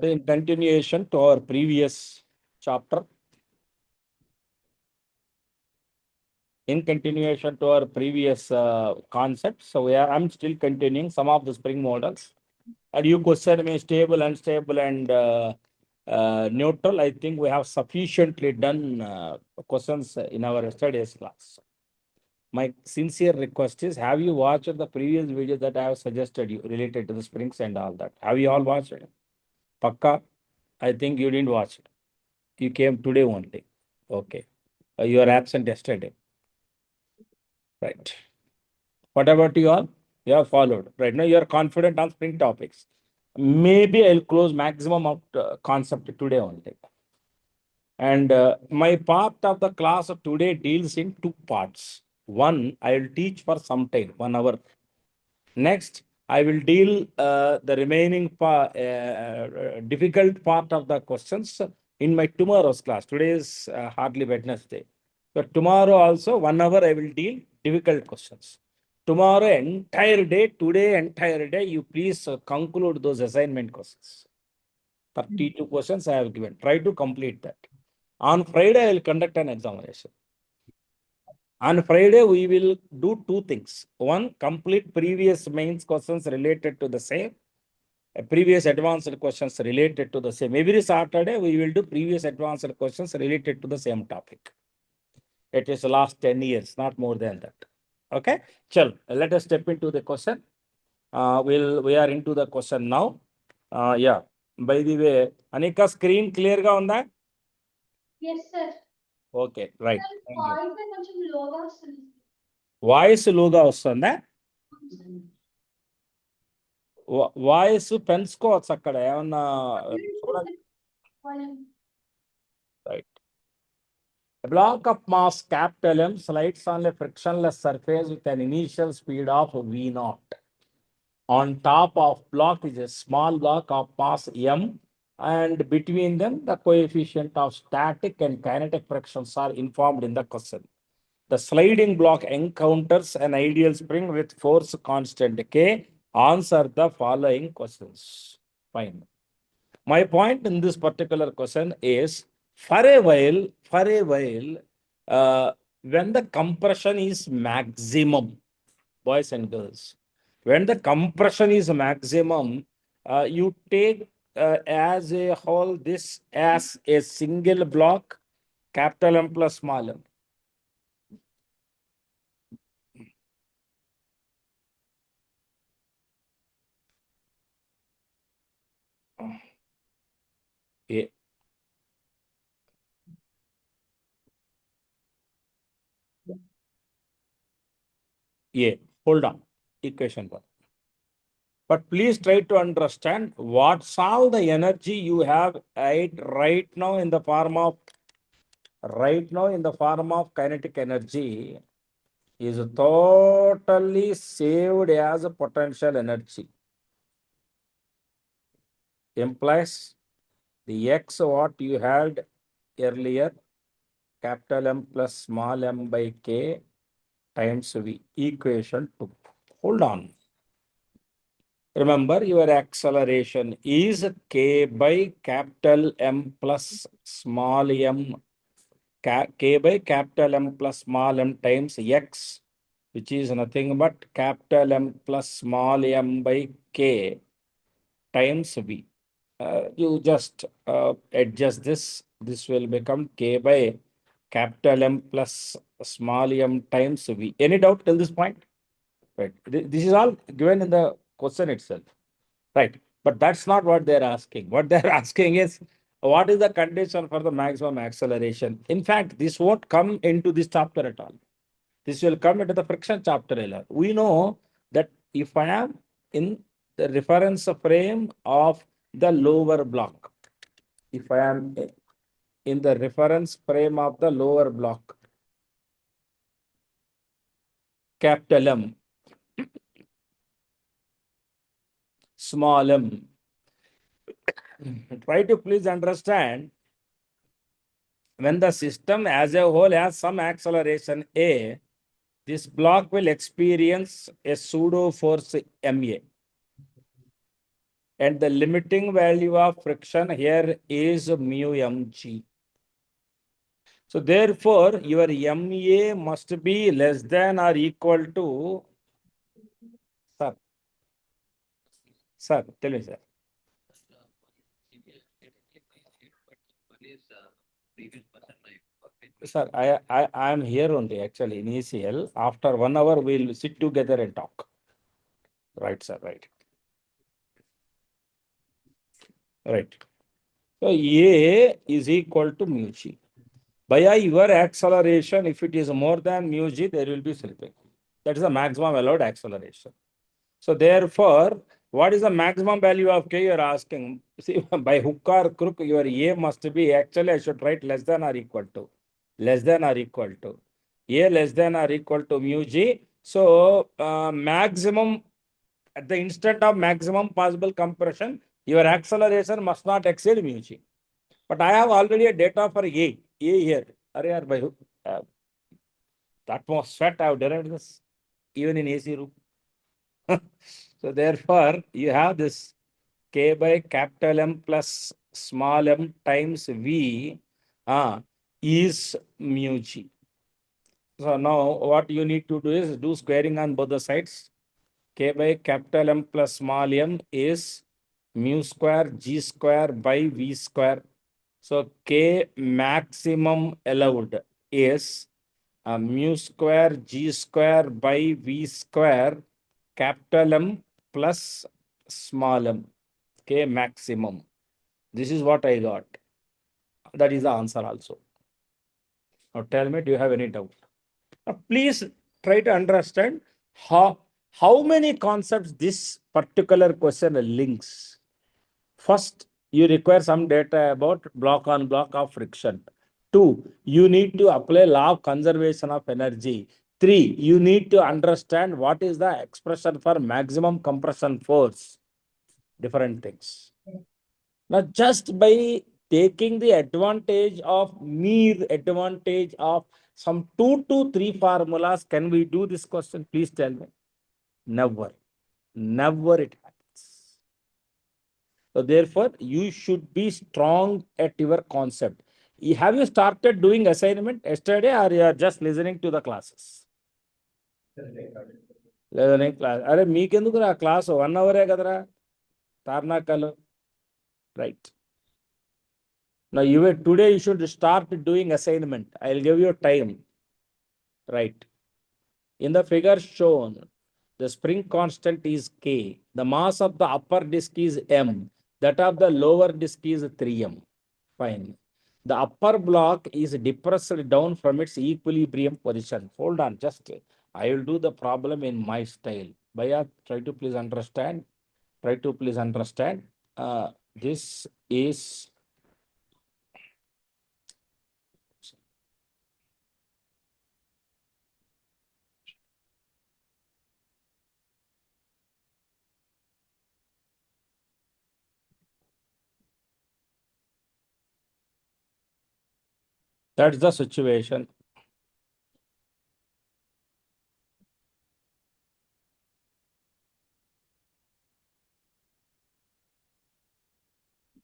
In continuation to our previous chapter, concept, so I'm still continuing some of the spring models. And you question me stable, unstable, and neutral. I think we have sufficiently done questions in our yesterday's class. My sincere request is, have you watched the previous video that I have suggested you related to the springs and all that? Have you all watched it? Pakka? I think you didn't watch it. You came today only. Okay. You are absent yesterday. Right. What about you all? You have followed. Right now you are confident on spring topics. Maybe I'll close maximum of concept today only. And my part of the class of today deals in two parts. One, I will teach for some time, 1 hour. Next, I will deal the remaining difficult part of the questions in my tomorrow's class. Today is hardly Wednesday. So tomorrow also 1 hour I will deal difficult questions. Tomorrow entire day, today entire day, you please conclude those assignment questions. 32 questions I have given. Try to complete that. On Friday, I will conduct an examination. On Friday, we will do two things. One, complete previous mains questions related to the same. Previous advanced questions related to the same. Every Saturday, we will do previous advanced questions related to the same topic. It is the last 10 years, not more than that. Okay? Chal, let us step into the question. We are into the question now. Yeah. By the way, Anika, screen clear ga unda? Yes, sir. Okay, right. Thank you. Voice కొంచెం లోగా వస్తుంది. Voice లోగా వస్తుందా? Voice పెంచుకోవచ్చు అక్కడ ఏమన్నా చూడండి. Right. A block of mass capital M slides on a frictionless surface with an initial speed of V naught. On top of block is a small block of mass M, and between them the coefficient of static and kinetic frictions are informed in the question. The sliding block encounters an ideal spring with force constant K. Answer the following questions. Fine. My point in this particular question is, for a while, when the compression is maximum, boys and girls, when the compression is maximum, you take as a whole this as a single block, capital M plus small m. A. A. Hold on. Equation 1. But please try to understand what's all the energy you have right now in the form of kinetic energy is totally saved as a potential energy. Implies the x what you had earlier, capital M plus small m by k times v, equation 2. Hold on. Remember, your acceleration is k by capital M plus small m, k by capital M plus small m times x, which is nothing but capital M plus small m by k times v. You just adjust this. This will become k by capital M plus small m times v. Any doubt till this point? Right. This is all given in the question itself. Right. But that's not what they're asking. What they're asking is, what is the condition for the maximum acceleration? In fact, this won't come into this chapter at all. This will come into the friction chapter. We know that if I am in the reference frame of the lower block, if I am in the reference frame of the lower block, capital M, small m, try to please understand, when the system as a whole has some acceleration A, this block will experience a pseudo force MA. And the limiting value of friction here is mu mg. So therefore, your MA must be less than or equal to, sir, tell me, sir. Sir, I am here only actually in ECL. After 1 hour, we'll sit together and talk. Right, sir, right. Right. So A is equal to mu g. By your acceleration, if it is more than mu g, there will be slipping. That is the maximum allowed acceleration. So therefore, what is the maximum value of K? You are asking. See, by hook or crook, your A must be actually, I should write less than or equal to. Less than or equal to. A less than or equal to mu G. So maximum, at the instant of maximum possible compression, your acceleration must not exceed mu G. But I have already a data for A here. By the atmosphere, I have derived this even in AC room. So therefore, you have this K by capital M plus small m times V is mu G. So now what you need to do is do squaring on both the sides. K by capital M plus small m is mu square G square by V square. So K maximum allowed is mu square G square by V square capital M plus small m. K maximum. This is what I got. That is the answer also. Now tell me, do you have any doubt? Now please try to understand how many concepts this particular question links. First, you require some data about block on block of friction. 2, you need to apply law of conservation of energy. 3, you need to understand what is the expression for maximum compression force. Different things. Now, just by taking the advantage of mere advantage of some 2 to 3 formulas, can we do this question? Please tell me. Never. Never it happens. So therefore, you should be strong at your concept. Have you started doing assignment yesterday or you are just listening to the classes? Listening class. Are meekenduku రా class 1 hour kadara tarnakalu. Right. Now today you should start doing assignment. I'll give you time. Right. In the figure shown, the spring constant is K. The mass of the upper disk is M. That of the lower disk is 3M. Fine. The upper block is depressed down from its equilibrium position. Hold on, just I will do the problem in my style. Bhaiya, try to please understand. Try to please understand. This is that's the situation.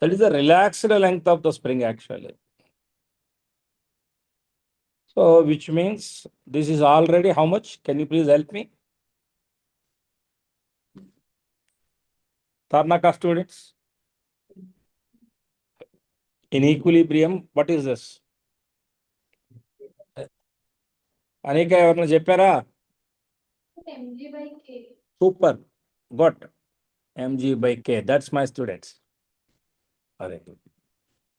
That is the relaxed length of the spring actually. So which means this is already how much? Can you please help me? Tarnaka students. In equilibrium, what is this? Anika evarna cheppara? mg by k. Super. Got mg by k. That's my students.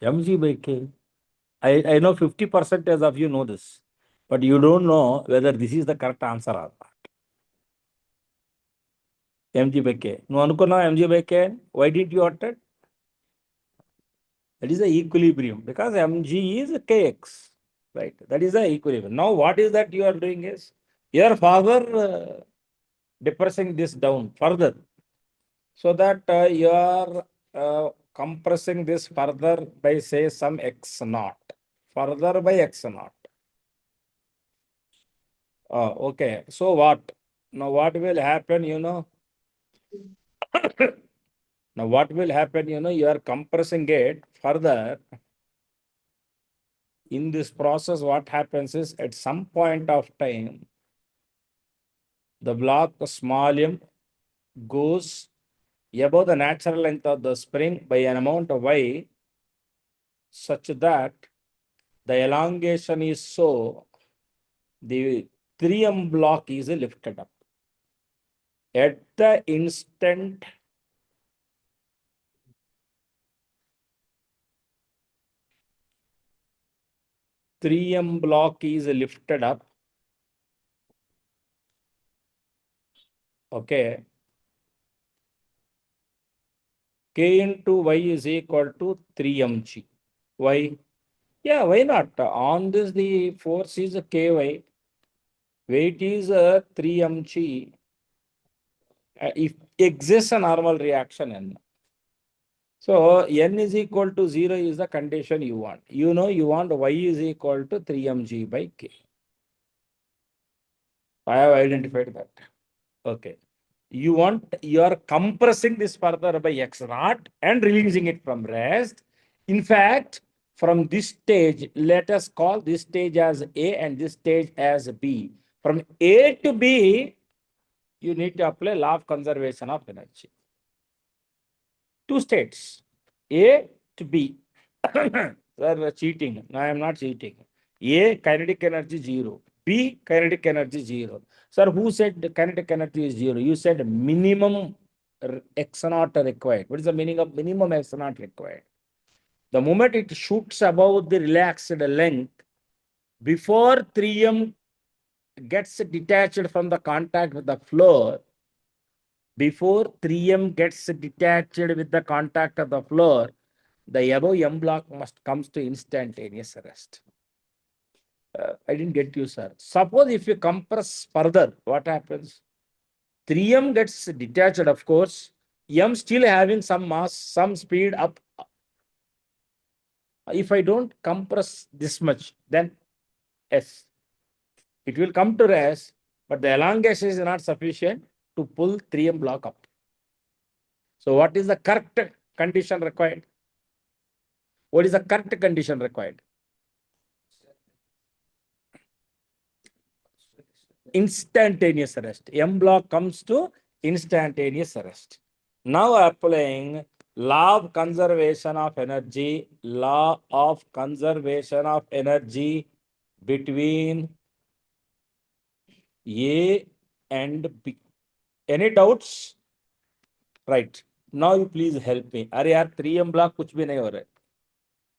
Mg by k. I know 50% of you know this, but you don't know whether this is the correct answer or not. Mg by k. No anukunnava mg by k. Why did you utter? That is the equilibrium because mg is kx. Right. That is the equilibrium. Now what is that you are doing is you are further depressing this down further so that you are compressing this further by say some x naught. Further by x naught. Okay. So what? Now what will happen, you know? Now what will happen, you are compressing it further. In this process, what happens is at some point of time, the block small m goes above the natural length of the spring by an amount of y such that the elongation is so the 3m block is lifted up. At the instant three M block is lifted up, okay, K into Y is equal to 3mg. Why? Yeah, why not? On this, the force is Ky, weight is 3mg. If exists a normal reaction N. So N is equal to 0 is the condition you want. You want Y is equal to 3mg by K. I have identified that. Okay. You are compressing this further by X naught and releasing it from rest. In fact, from this stage, let us call this stage as A and this stage as B. From A to B, you need to apply law of conservation of energy. Two states, A to B. Sir, cheating. No, I am not cheating. A, kinetic energy 0. B, kinetic energy 0. Sir, who said the kinetic energy is 0? You said minimum X naught required. What is the meaning of minimum X naught required? The moment it shoots above the relaxed length, before 3m gets detached from the contact with the floor, before 3m gets detached with the contact of the floor, the above M block must comes to instantaneous rest. I didn't get you, sir. Suppose if you compress further, what happens? 3m gets detached, of course. M still having some mass, some speed up. If I don't compress this much, then S. It will come to rest, but the elongation is not sufficient to pull 3m block up. So what is the correct condition required? What is the correct condition required? Instantaneous rest. M block comes to instantaneous rest. Now applying law of conservation of energy, between A and B. Any doubts? Right. Now you please help me. Are yaar 3M block kuch bhi nahi ho raha.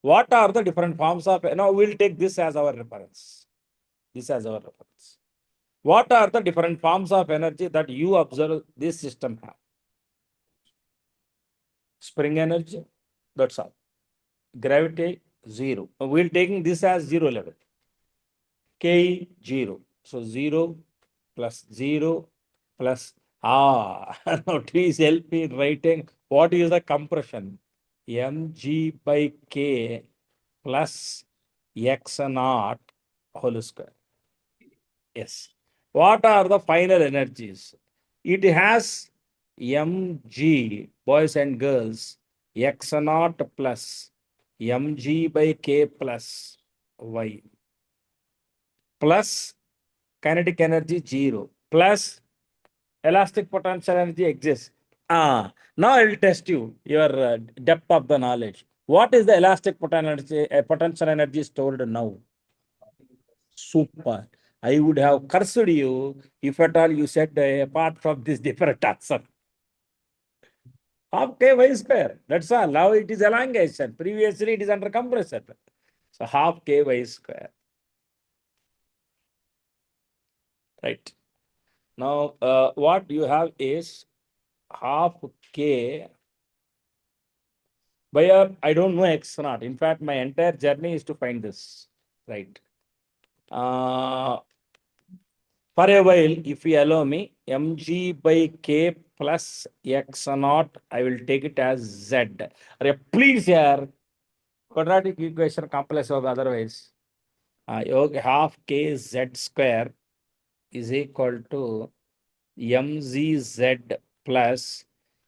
What are the different forms of, now we'll take this as our reference. This as our reference. What are the different forms of energy that you observe this system have? Spring energy, that's all. Gravity, 0. We'll taking this as 0 level. K, 0. So 0 plus 0 plus, now please help me writing what is the compression. Mg by K plus X naught whole square. Yes. What are the final energies? It has mg, boys and girls, X naught plus mg by K plus Y plus kinetic energy 0 plus elastic potential energy exists. Now I will test your depth of the knowledge. What is the elastic potential energy stored now? Super. I would have cursed you if at all you said apart from this different answer. Half Ky square. That's all. Now it is elongation. Previously it is under compression. So half Ky square. Right. Now what you have is half K by I don't know X naught. In fact, my entire journey is to find this. Right. For a while, if you allow me, mg by K plus X naught, I will take it as Z. Please here, quadratic equation complex of otherwise. Half K Z square is equal to mz Z plus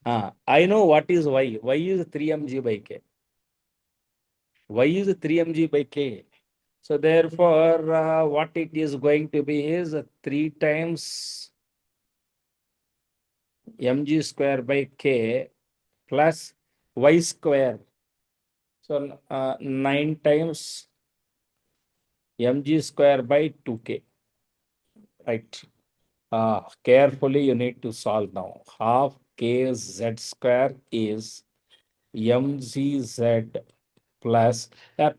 I know what is y. Y is 3 mg by k. Y is 3 mg by k. So therefore, what it is going to be is 3 times mg square by k plus y square. So 9 times mg square by 2k. Right. Carefully you need to solve now. Half k z square is mgz plus,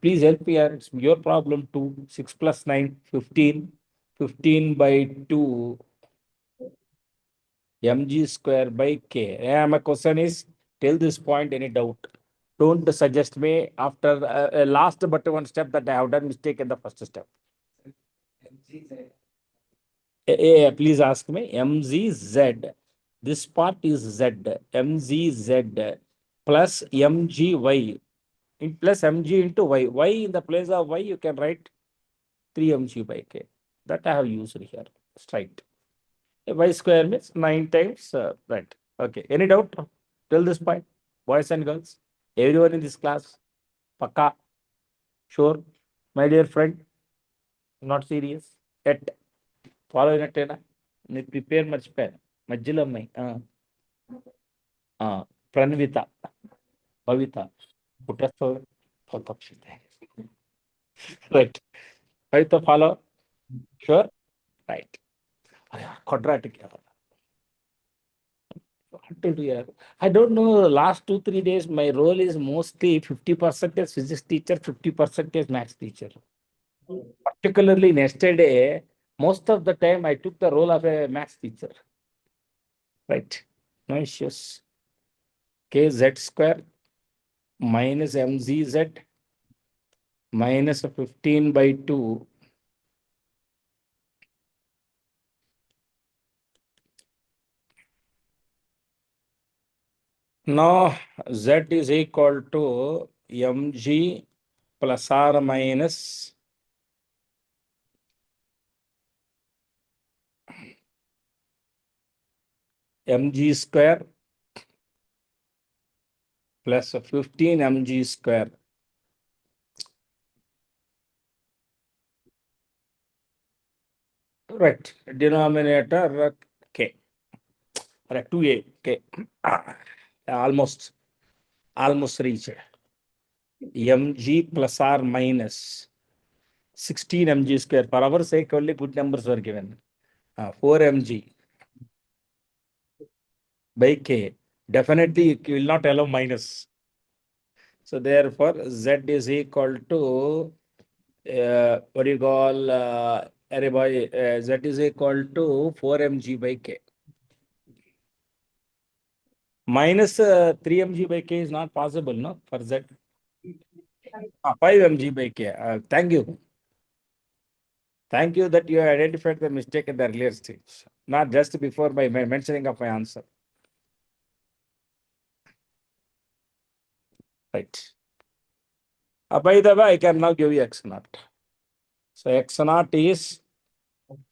please help me here, it's your problem too. 6 plus 9, 15. 15 by 2 mg square by k. My question is, till this point, any doubt? Don't suggest me after last but one step that I have done mistake in the first step. Please ask me. MZZ. This part is Z. MZZ plus MGY. Plus MG into Y. Y in the place of Y, you can write 3 mg by k. That I have used here. Straight. Y square means 9 times. Right. Okay. Any doubt till this point? Boys and girls? Everyone in this class? Pakka? Sure? My dear friend? Not serious? Yet. Follow అయినట్టేనా? మీరు prepare మర్చిపోయాను మధ్యలో అమ్మాయి ప్రణవిత భవిత పుట్టేస్తుంది right Bhavitha follow sure right quadratic error. I don't know, last 2-3 days my role is mostly 50% as physics teacher, 50% as maths teacher. Particularly yesterday, most of the time I took the role of a maths teacher. Right. No issues. Kz square minus mzz minus 15 by 2 now z is equal to mg plus or minus mg square plus 15 mg square. Right. Denominator k. Right. 2a k. Almost reached. mg plus or minus 16 mg square. For our sake, only good numbers were given. 4 mg by k. Definitely, you will not allow minus. So therefore, z is equal to what do you call z is equal to 4 mg by k. Minus 3 mg by k is not possible, no, for z. 5 mg by k. Thank you. Thank you that you identified the mistake in the earlier stage, not just before by mentioning of my answer. Right. By the way, I can now give you x naught. So x naught is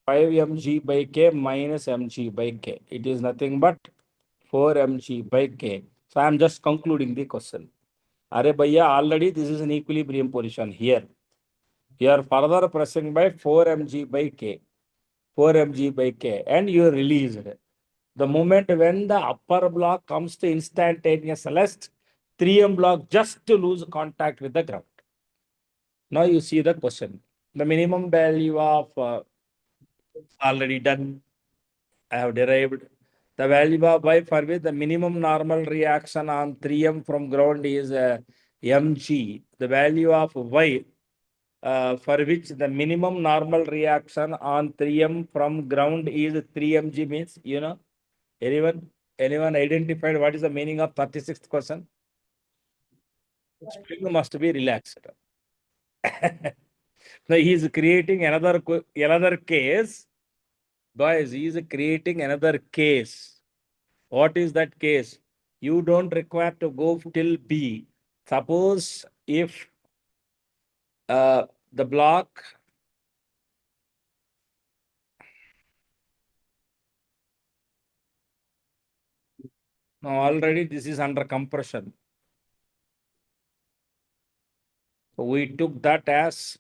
5 mg by k minus mg by k. It is nothing but 4 mg by k. So I am just concluding the question. Are bhaiya, already this is an equilibrium position here. You are further pressing by 4 mg by k. 4 mg by k and you release it. The moment when the upper block comes to instantaneous rest, 3m block just to lose contact with the ground. Now you see the question. The minimum value of already done. I have derived the value of y for which the minimum normal reaction on 3m from ground is mg. The value of y for which the minimum normal reaction on 3m from ground is 3mg means, you know, anyone identified what is the meaning of 36th question? Spring must be relaxed. Now he is creating another case. Guys, he is creating another case. What is that case? You don't require to go till B. Suppose if the block Now already this is under compression. So we took that as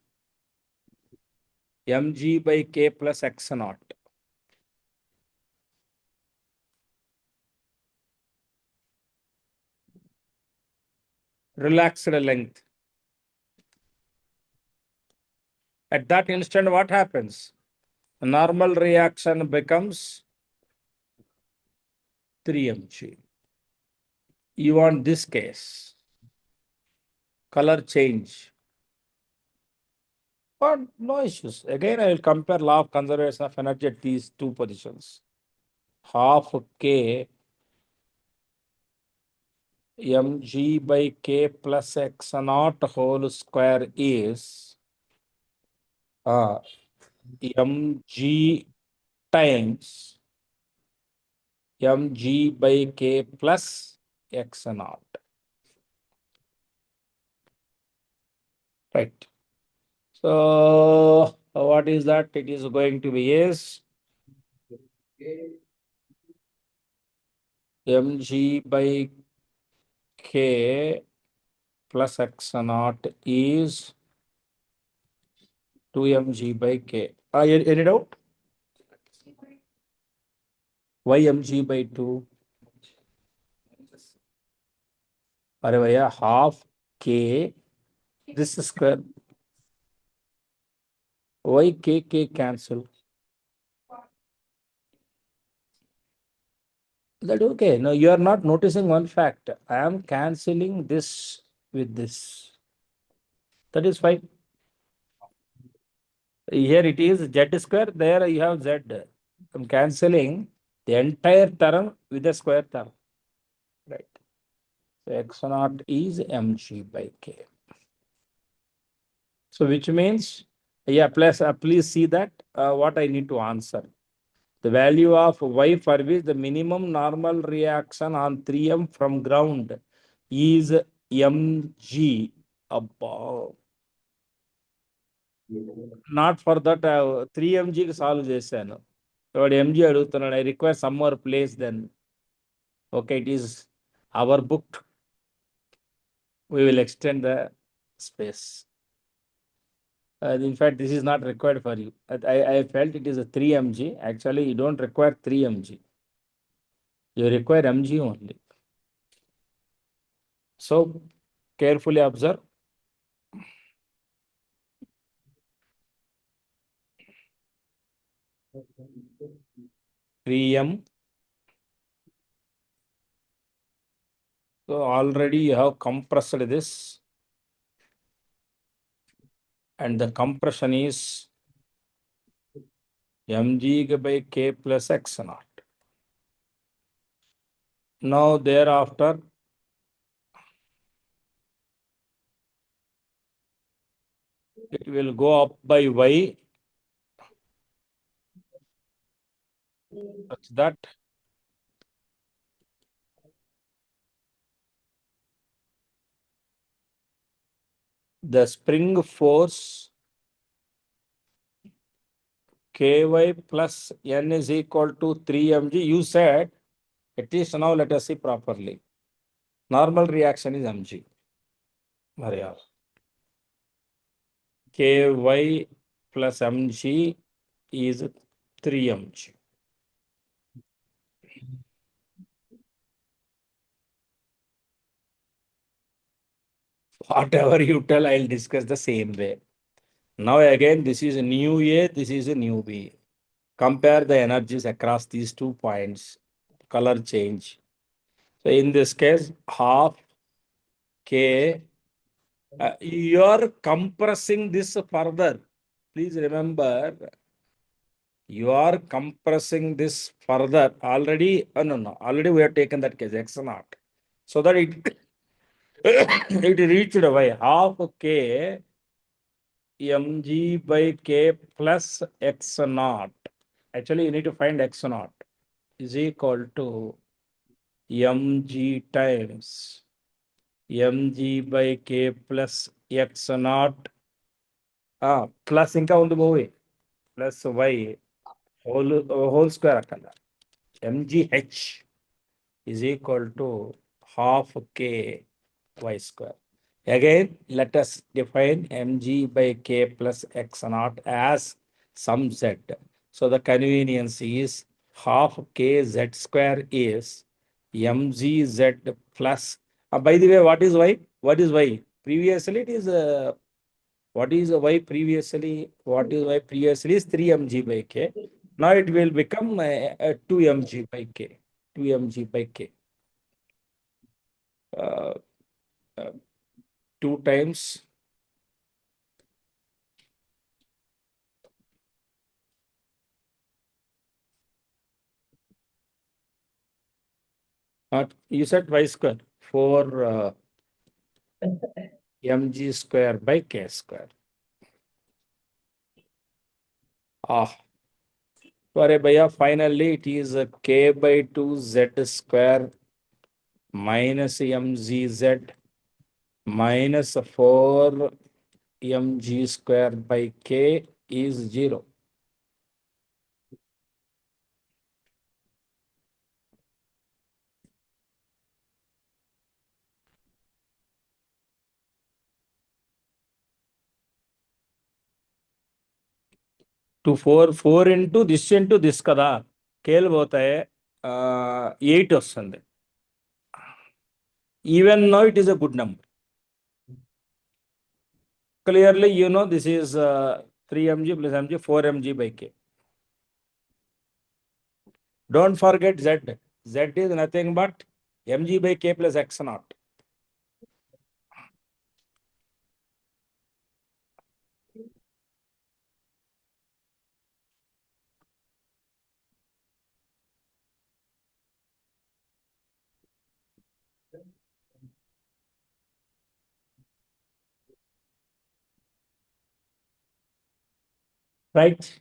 mg by k plus x naught. Relaxed length. At that instant, what happens? The normal reaction becomes 3 mg. You want this case. Color change. But no issues. Again, I will compare law of conservation of energy at these two positions. Half k mg by k plus x naught whole square is mg times mg by k plus x naught. Right. So what is that? It is going to be is mg by k plus x naught is 2 mg by k. Any doubt? Why mg by 2? अरे भैया half k this square. Why k cancel? That okay. No, you are not noticing one fact. I am cancelling this with this. That is fine. Here it is z square. There you have z. I'm cancelling the entire term with the square term. Right. So x naught is mg by k. So which means, yeah, plus please see that what I need to answer. The value of y for which the minimum normal reaction on 3m from ground is mg above. Not for that 3mg solve చేశాను. వాడు mg అడుగుతున్నాడు. I require some more place then. Okay, it is our book. We will extend the space. In fact, this is not required for you. I felt it is a 3mg. Actually, you don't require 3mg. You require mg only. So carefully observe. 3m. So already you have compressed this, and the compression is mg by k plus x naught. Now thereafter, it will go up by y, such that the spring force ky plus n is equal to 3 mg. You said, at least now let us see properly. Normal reaction is mg. Maria. Ky plus mg is 3 mg. Whatever you tell, I'll discuss the same way. Now again, this is a new A, this is a new B. Compare the energies across these 2 points, color change. So in this case, half K, you are compressing this further. Please remember, you are compressing this further. Already, no, already we have taken that case, X naught. So that it, it reached by half K mg by k plus x naught. Actually, you need to find x naught is equal to mg times mg by k plus x naught plus inka undu movie plus y whole square akalla mgh is equal to half k y square. Again, let us define mg by k plus x naught as some z. So the convenience is half k z square is mgz plus. By the way, what is y? What is y? Previously, it is what is y previously? What is y previously is 3 mg by k. Now it will become 2 mg by k. 2 mg by k. Uh, 2 times you said y square 4 mg square by k square. Sorry, Bhaiya, finally it is k by 2 z square minus mgz minus 4 mg square by k is 0. To 4 into this kada kale bota hai 8 vastandi. Even now it is a good number. Clearly, you know this is 3 mg plus mg 4 mg by k. Don't forget z. Z is nothing but mg by k plus x naught. Right?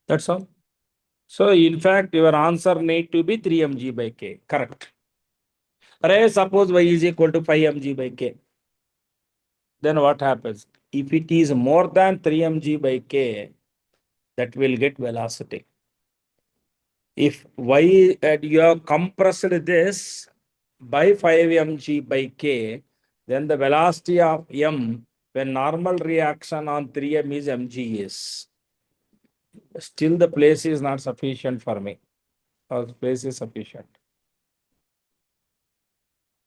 That's all. So in fact, your answer need to be 3 mg by k. Correct. Suppose y is equal to 5 mg by k. Then what happens? If it is more than 3 mg by k, that will get velocity. If y you have compressed this by 5 mg by k, then the velocity of m when normal reaction on 3m is mg is. Still the place is not sufficient for me. The place is sufficient.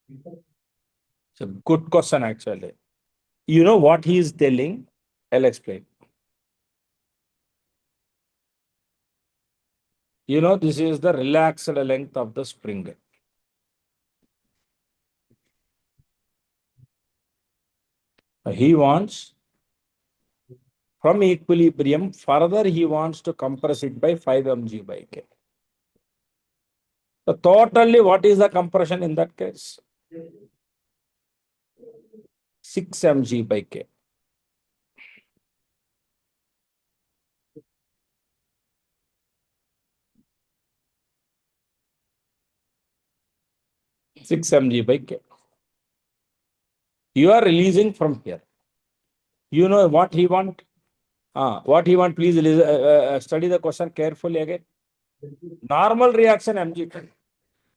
It's a good question actually. You know what he is telling? I'll explain. You know, this is the relaxed length of the spring. He wants from equilibrium, further he wants to compress it by 5 mg by k. So totally, what is the compression in that case? 6 mg by k. 6 mg by k. You are releasing from here. You know what he want? What he want? Please study the question carefully again. Normal reaction mg.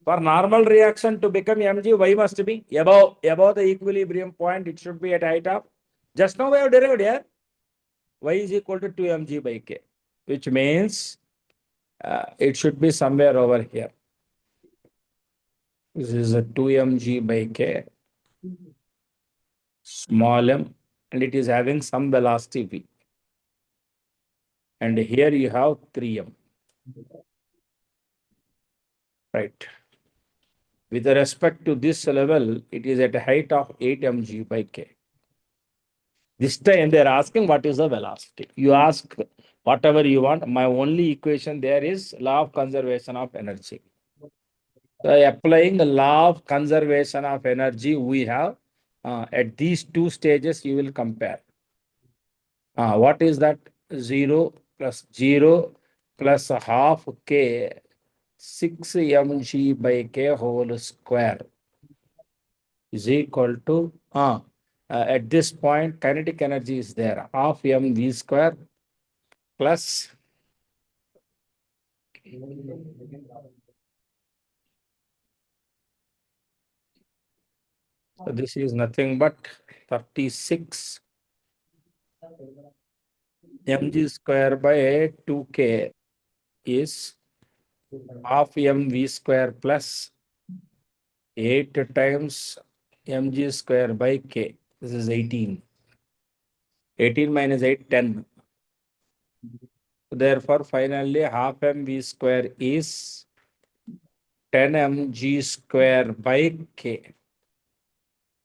For normal reaction to become mg, y must be above the equilibrium point. It should be at height of. Just now we have derived here. Y is equal to 2 mg by k, which means it should be somewhere over here. This is a 2 mg by k, small m, and it is having some velocity v. And here you have 3m. Right. With respect to this level, it is at a height of 8 mg by k. This time they are asking what is the velocity. You ask whatever you want. My only equation there is law of conservation of energy. So applying the law of conservation of energy, we have at these two stages, you will compare. What is that? 0 plus 0 plus a half k 6 mg by k whole square is equal to at this point kinetic energy is there half mv square plus So this is nothing but 36 mg square by 2k is half mv square plus 8 times mg square by k. This is 18. 18 minus 8, 10. Therefore, finally, half mv square is 10 mg square by k.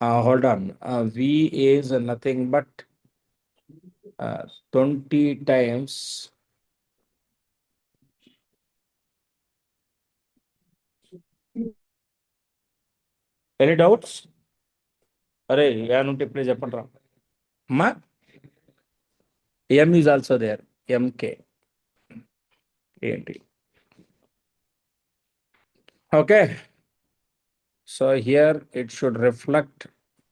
Hold on. V is nothing but 20 times. Any doubts? Array, yeah, please చెప్పండి రా. Ma? M is also there. MK. ఏంటి? Okay. So here it should reflect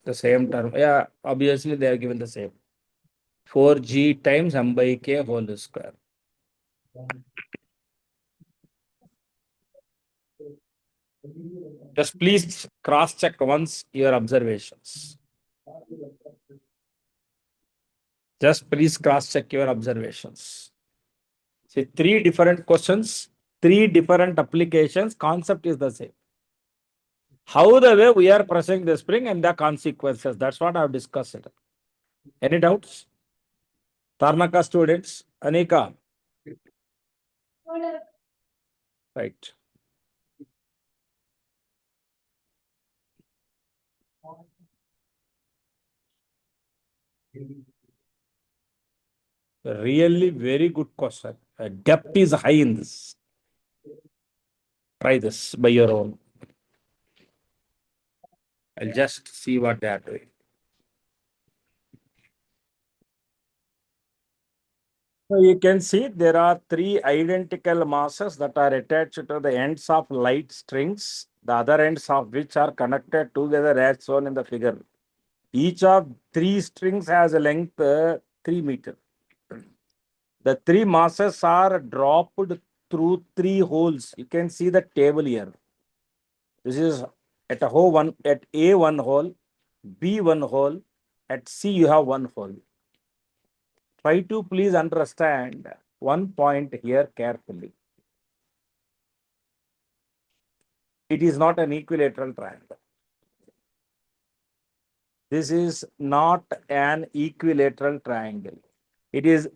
the same term. Yeah, obviously they are given the same. 4g times m by k whole square. Just please cross check once your observations. Just please cross check your observations. See, 3 different questions, 3 different applications, concept is the same. How the way we are pressing the spring and the consequences. That's what I have discussed. Any doubts? Tarnaka students, Anika. Right. Really very good question. Depth is high in this. Try this by your own. I'll just see what they are doing. So you can see there are 3 identical masses that are attached to the ends of light strings, the other ends of which are connected together as shown in the figure. Each of 3 strings has a length 3 meters. The 3 masses are dropped through 3 holes. You can see the table here. This is at at A 1 hole, B 1 hole, at C you have 1 hole. Try to please understand one point here carefully. It is not an equilateral triangle. This is not an equilateral triangle. It is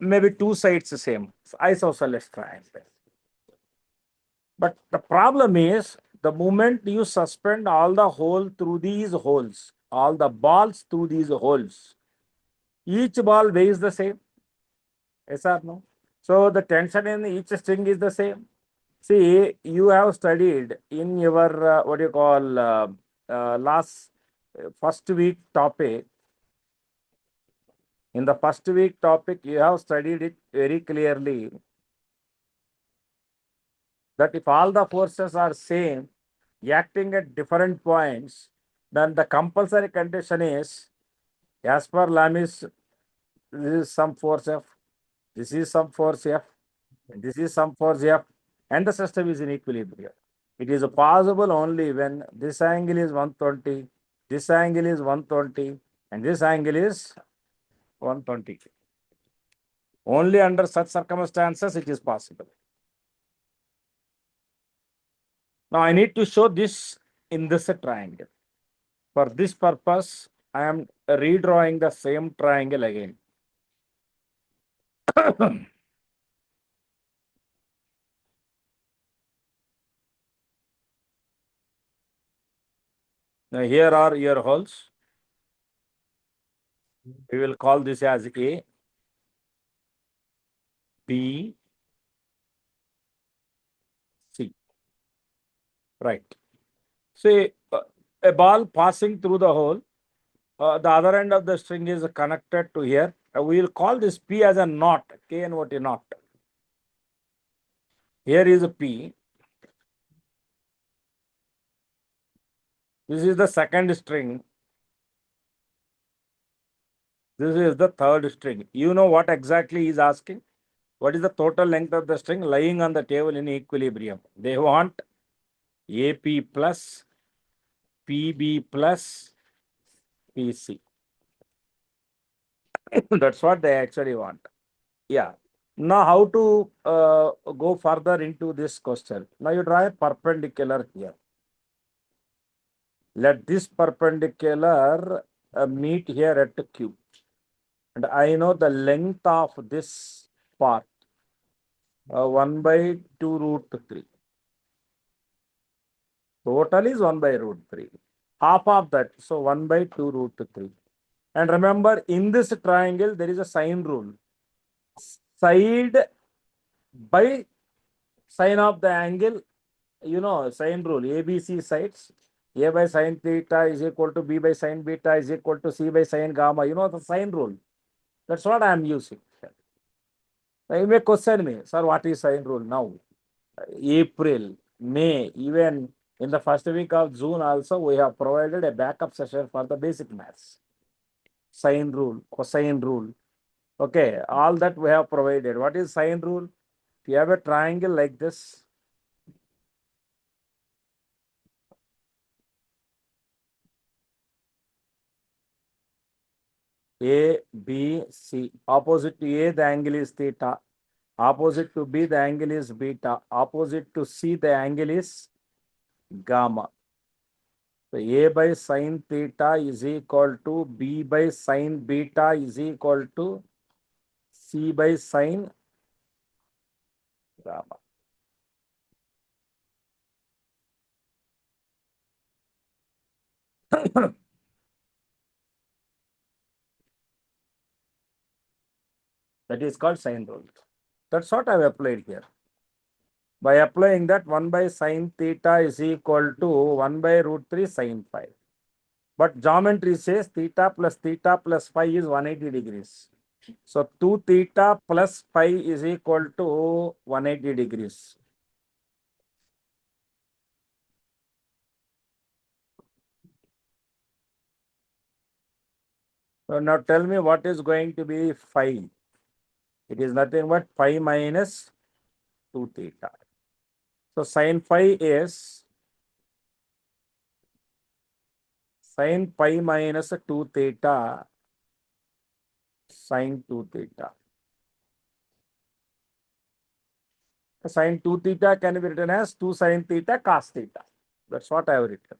maybe 2 sides the same, isosceles triangle. But the problem is the moment you suspend all the hole through these holes, all the balls through these holes, each ball weighs the same. Yes or no? So the tension in each string is the same. See, you have studied in your what do you call last first week topic. In the first week topic, you have studied it very clearly that if all the forces are same, acting at different points, then the compulsory condition is, as per Lamis, this is some force F, this is some force F, and this is some force F, and the system is in equilibrium. It is possible only when this angle is 120, this angle is 120, and this angle is 120. Only under such circumstances it is possible. Now I need to show this in this triangle. For this purpose, I am redrawing the same triangle again. Now here are your holes. We will call this as A, B, C. Right. See, a ball passing through the hole, the other end of the string is connected to here. We will call this P as a knot, K and what a knot. Here is a P. This is the second string. This is the third string. You know what exactly he is asking? What is the total length of the string lying on the table in equilibrium? They want AP plus PB plus PC. That's what they actually want. Yeah. Now, how to go further into this question? Now, you draw a perpendicular here. Let this perpendicular meet here at Q. And I know the length of this part, 1 by 2 root 3. Total is 1 by root 3. Half of that, so 1 by 2 root 3. And remember, in this triangle, there is a sine rule. Side by sine of the angle, you know, sine rule, ABC sides. A by sine theta is equal to B by sine beta is equal to C by sine gamma. You know the sine rule. That's what I am using. Now you may question me, sir, what is sine rule now? April, May, even in the first week of June also, we have provided a backup session for the basic maths. Sine rule, cosine rule. Okay, all that we have provided. What is sine rule? If you have a triangle like this, A, B, C. Opposite to A, the angle is theta. Opposite to B, the angle is beta. Opposite to C, the angle is gamma. So A by sine theta is equal to B by sine beta is equal to C by sine gamma. That is called sine rule. That's what I have applied here. By applying that, 1 by sine theta is equal to 1 by root 3 sine phi. But geometry says theta plus phi is 180 degrees. So 2 theta plus phi is equal to 180 degrees. So now tell me what is going to be phi. It is nothing but phi minus 2 theta. So sin phi is sin pi minus 2 theta sin 2 theta. Sin 2 theta can be written as 2 sin theta cos theta. That's what I have written.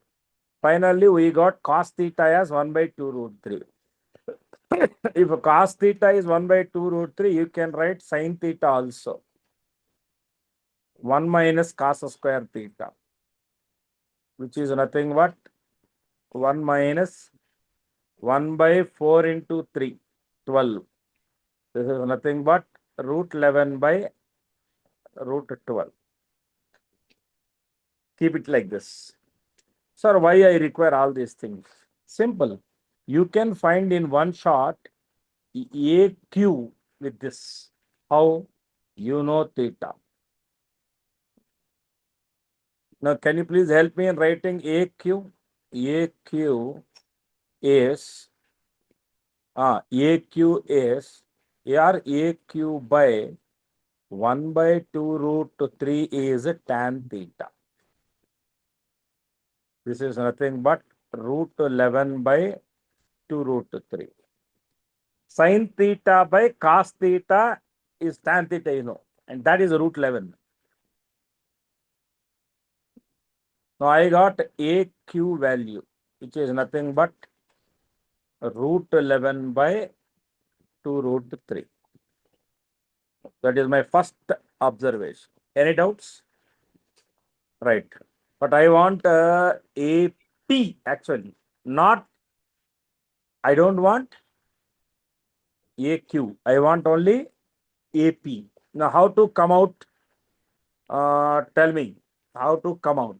Finally, we got cos theta as 1 by 2 root 3. If cos theta is 1 by 2 root 3, you can write sin theta also. 1 minus cos square theta, which is nothing but 1 minus 1 by 4 into 3, 12. This is nothing but root 11 by root 12. Keep it like this. Sir, why I require all these things? Simple. You can find in one shot AQ with this. How? You know theta. Now, can you please help me in writing AQ? AQ is AQ is AQ by 1 by 2 root 3 is tan theta. This is nothing but root 11 by 2 root 3. Sin theta by cos theta is tan theta, you know, and that is root 11. Now I got AQ value, which is nothing but root 11 by 2 root 3. That is my first observation. Any doubts? Right. But I want AP actually, not, I don't want AQ. I want only AP. Now, how to come out? Tell me how to come out.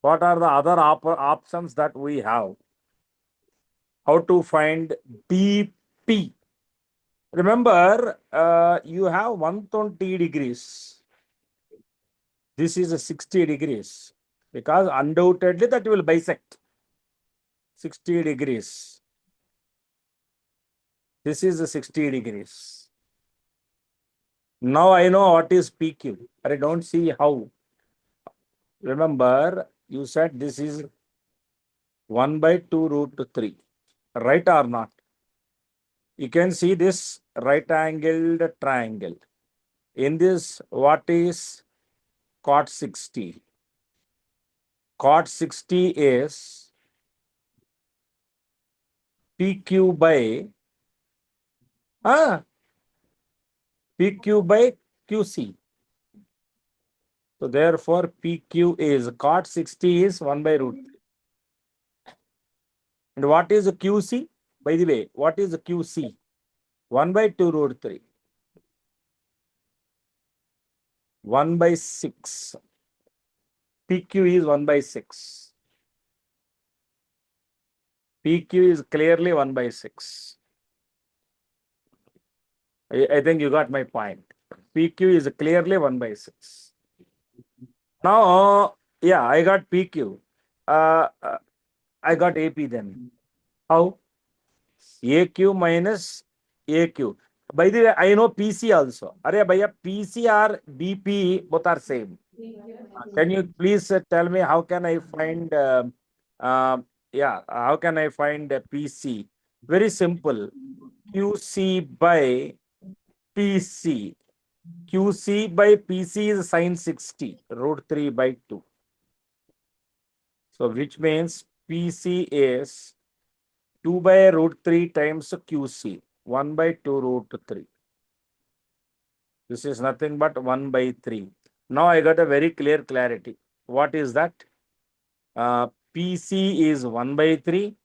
What are the other options that we have? How to find BP? Remember, you have 120 degrees. This is a 60 degrees. because undoubtedly that will bisect 60 degrees. This is the 60 degrees. Now I know what is PQ. I don't see how. Remember, you said this is 1 by 2 root 3. Right or not? You can see this right angled triangle. In this, what is cot 60? Cot 60 is PQ by PQ by QC. So therefore, PQ is cot 60 is 1 by root 3. And what is the QC? By the way, what is the QC? 1 by 2 root 3. 1 by 6. PQ is 1 by 6. PQ is clearly 1 by 6. I think you got my point. PQ is clearly 1 by 6. Now, yeah, I got PQ. I got AP then. How? AQ minus AQ. By the way, I know PC also. Arey bhaiya, PC or BP both are same. Can you please tell me how can I find how can I find PC? Very simple. QC by PC. QC by PC is sin 60, root 3 by 2. So which means PC is 2 by root 3 times QC, 1 by 2 root 3. This is nothing but 1 by 3. Now I got a very clear clarity. What is that? PC is 1 by 3,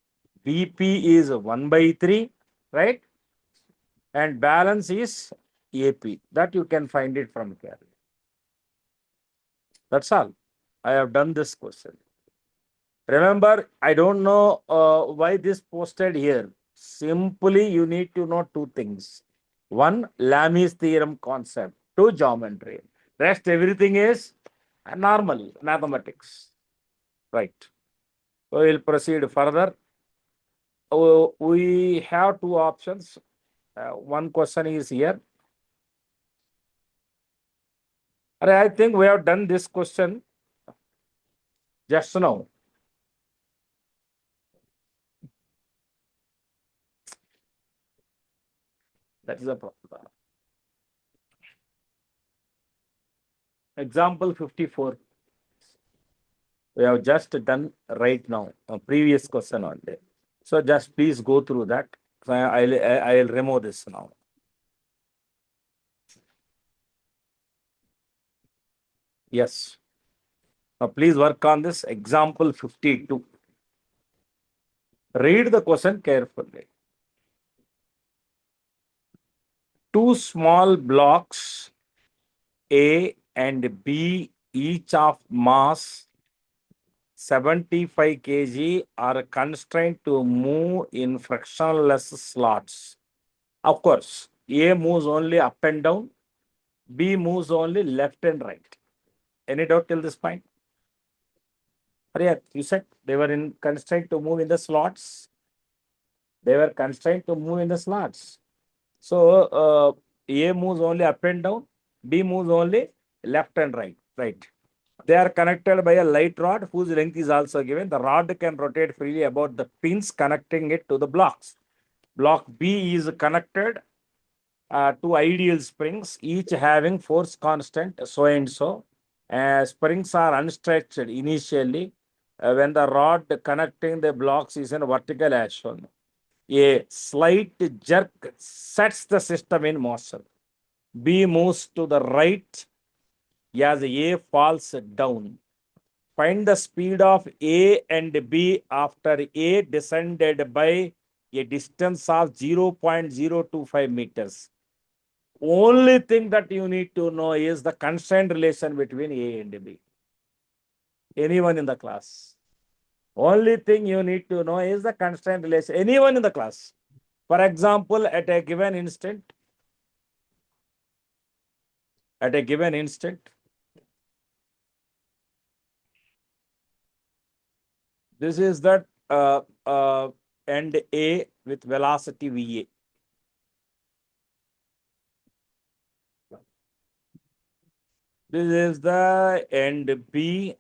BP is 1 by 3, right? And balance is AP. That you can find it from here. That's all. I have done this question. Remember, I don't know why this posted here. Simply, you need to know two things. One, Lami's theorem concept. Two, geometry. Rest everything is normal mathematics. Right. So we'll proceed further. We have two options. One question is here. I think we have done this question just now. That is a problem. Example 54. We have just done right now, a previous question on there. So just please go through that. So I'll remove this now. Yes. Now please work on this example 52. Read the question carefully. Two small blocks A and B, each of mass 75 kg, are constrained to move in frictionless slots. Of course, A moves only up and down, B moves only left and right. Any doubt till this point? Hariyat, you said they were constrained to move in the slots. They were constrained to move in the slots. So A moves only up and down, B moves only left and right. Right. They are connected by a light rod whose length is also given. The rod can rotate freely about the pins connecting it to the blocks. Block B is connected to ideal springs, each having force constant so and so. Springs are unstretched initially when the rod connecting the blocks is in vertical as shown. A slight jerk sets the system in motion. B moves to the right as A falls down. Find the speed of A and B after A descended by a distance of 0.025 meters. Only thing that you need to know is the constraint relation between A and B. Anyone in the class? Only thing you need to know is the constraint relation. Anyone in the class? For example, at a given instant, This is that end A with velocity VA. This is the end B.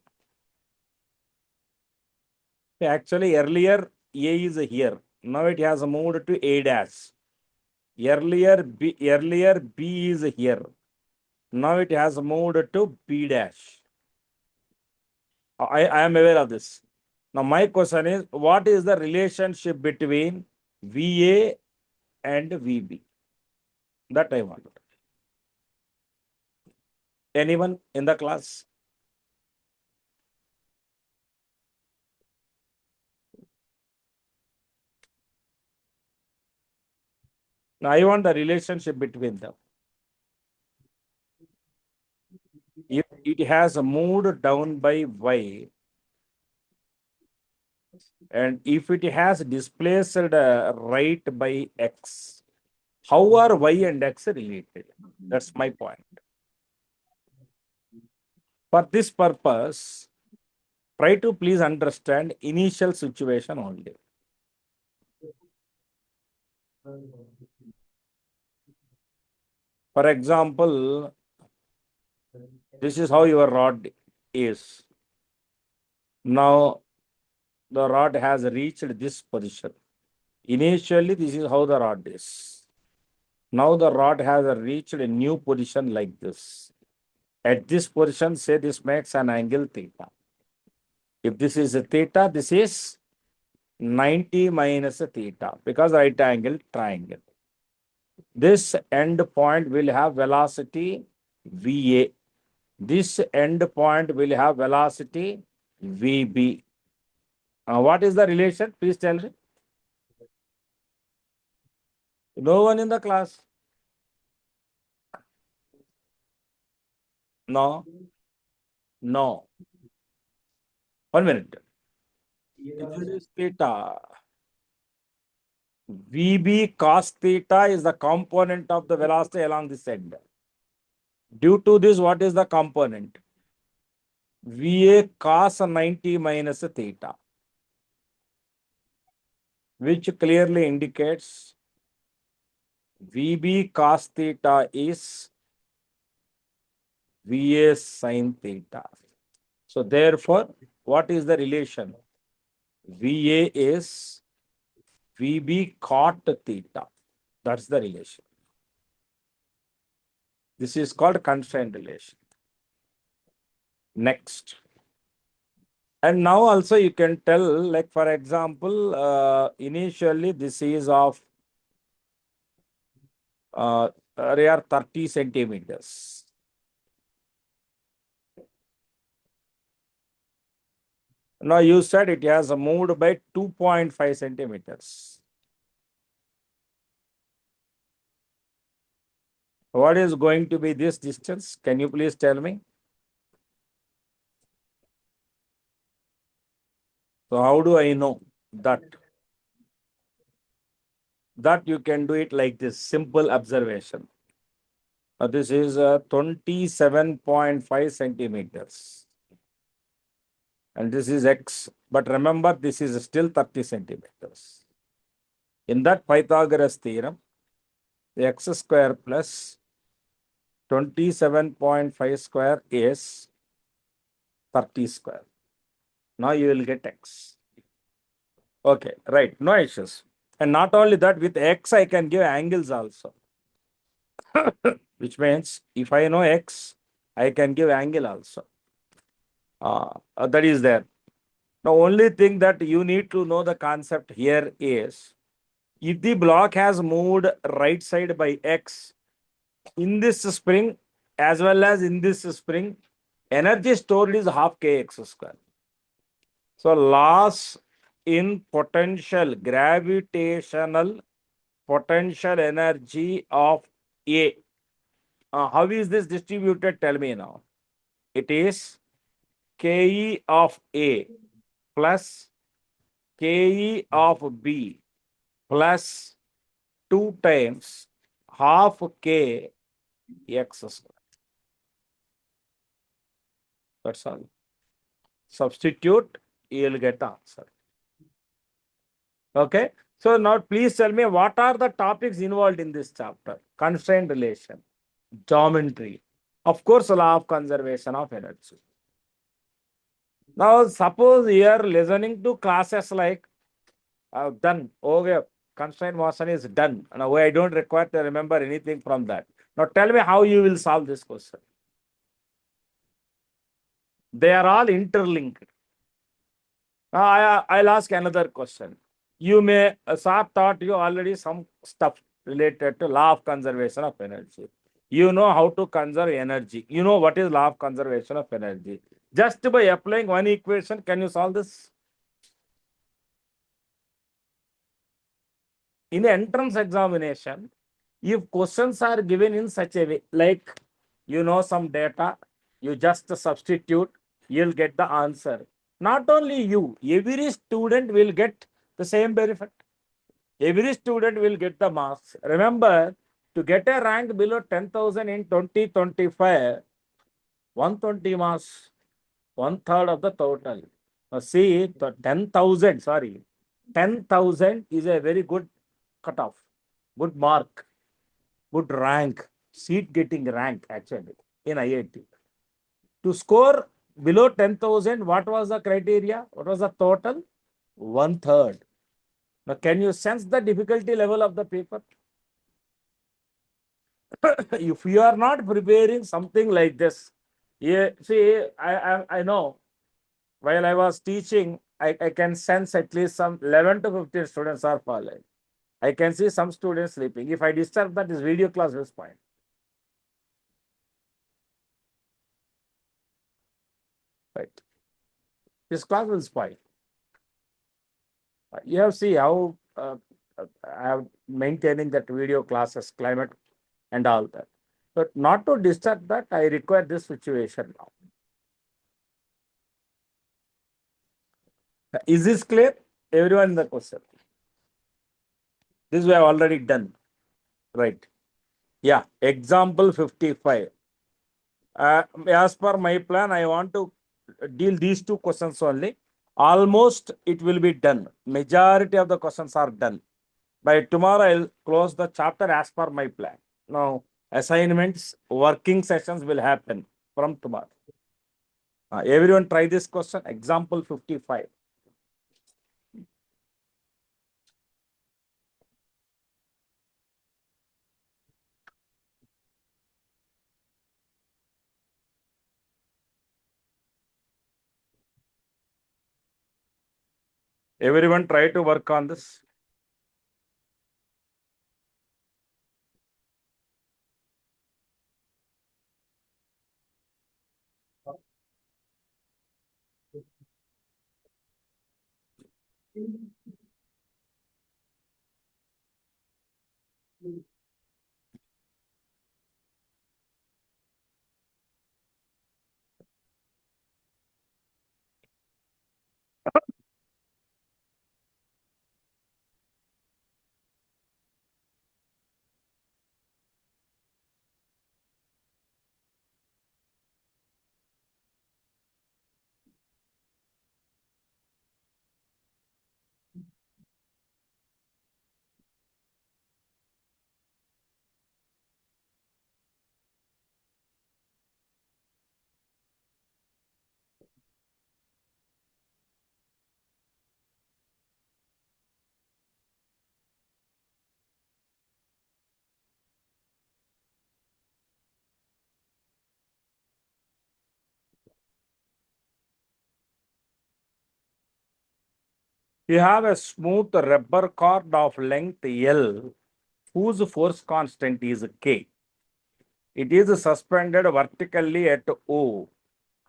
Actually, earlier A is here. Now it has moved to A dash. Earlier B is here. Now it has moved to B dash. I am aware of this. Now my question is, what is the relationship between VA and VB? That I want. Anyone in the class? Now I want the relationship between them. If it has moved down by Y, and if it has displaced right by X, how are Y and X related? That's my point. For this purpose, try to please understand initial situation only. For example, this is how your rod is. Now, the rod has reached this position. Initially, this is how the rod is. Now, the rod has reached a new position like this. At this position, say this makes an angle theta. If this is a theta, this is 90 minus a theta because right angle triangle. This end point will have velocity VA. This end point will have velocity VB. What is the relation? Please tell me. No one in the class? No. No. 1 minute. If it is theta, VB cos theta is the component of the velocity along this end. Due to this, what is the component? VA cos 90 minus theta, which clearly indicates VB cos theta is VA sin theta. So therefore, what is the relation? VA is VB cot theta. That's the relation. This is called constraint relation. Next. And now also you can tell, like for example, initially this is of area 30 centimeters. Now you said it has moved by 2.5 centimeters. What is going to be this distance? Can you please tell me? So how do I know that? That you can do it like this, simple observation. This is 27.5 centimeters. And this is X. But remember, this is still 30 centimeters. In that Pythagoras theorem, the X square plus 27.5 square is 30 square. Now you will get X. Okay, right. No issues. And not only that, with X, I can give angles also. Which means if I know X, I can give angle also. That is there. The only thing that you need to know the concept here is, if the block has moved right side by X in this spring as well as in this spring, energy stored is half kx square. So loss in potential, gravitational potential energy of A. How is this distributed? Tell me now. It is Ke of A plus Ke of B plus 2 times half K x square. That's all. Substitute you will get the answer. Okay. So now please tell me, what are the topics involved in this chapter? Constraint relation, geometry, of course, law of conservation of energy. Now, suppose you are listening to classes like done. Okay, constraint motion is done. Now, I don't require to remember anything from that. Now, tell me how you will solve this question. They are all interlinked. Now, I'll ask another question. You may, sir taught you already some stuff related to law of conservation of energy. You know how to conserve energy. You know what is law of conservation of energy. Just by applying one equation, can you solve this? In the entrance examination, if questions are given in such a way, like you know some data, you just substitute, you'll get the answer. Not only you, every student will get the same benefit. Every student will get the marks. Remember, to get a rank below 10,000 in 2025, 120 marks, 1/3 of the total. Now see, the 10,000, sorry, 10,000 is a very good cutoff, good mark, good rank, seat getting rank actually in IIT. To score below 10,000, what was the criteria? What was the total? 1/3. Now, can you sense the difficulty level of the paper? If you are not preparing something like this, yeah, see, I know while I was teaching, I can sense at least some 11 to 15 students are falling. I can see some students sleeping. If I disturb that, this video class will spoil. Right. This class will spoil. You have see how I am maintaining that video classes, climate and all that. But not to disturb that, I require this situation now. Is this clear? Everyone in the question. This we have already done. Right. Yeah. Example 55. As per my plan, I want to deal these two questions only. Almost it will be done. Majority of the questions are done. By tomorrow, I'll close the chapter as per my plan. Now, assignments, working sessions will happen from tomorrow. Everyone try this question. Example 55. Everyone try to work on this. You have a smooth rubber cord of length L, whose force constant is K. It is suspended vertically at O.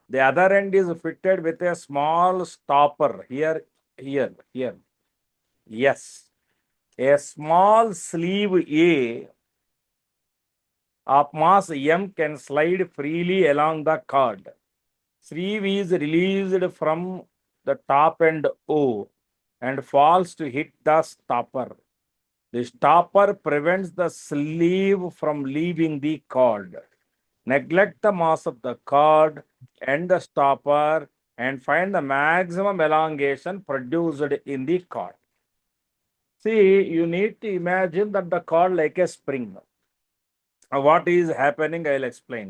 The other end is fitted with a small stopper here. Yes. A small sleeve A of mass M can slide freely along the cord. Sleeve is released from the top end O and falls to hit the stopper. The stopper prevents the sleeve from leaving the cord. Neglect the mass of the cord and the stopper, and find the maximum elongation produced in the cord. See, you need to imagine that the cord like a spring. What is happening, I'll explain.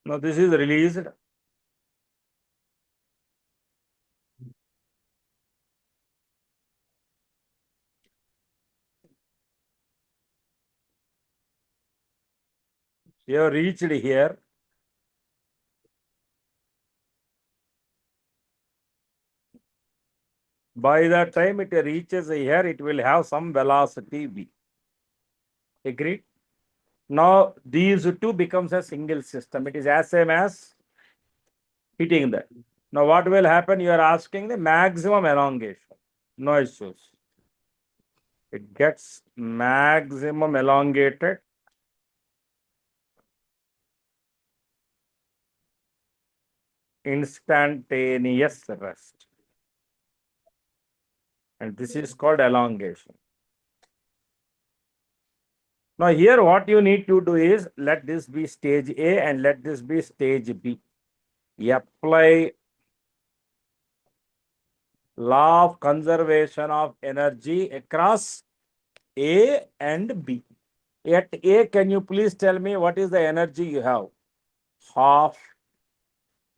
Now this is released. You have reached here. By the time it reaches here, it will have some velocity v. Agreed? Now these two becomes a single system. It is as same as hitting that. Now what will happen? You are asking the maximum elongation. No issues. It gets maximum elongated. Instantaneous rest. And this is called elongation. Now here what you need to do is let this be stage A and let this be stage B. Apply law of conservation of energy across A and B. At A, can you please tell me what is the energy you have? Half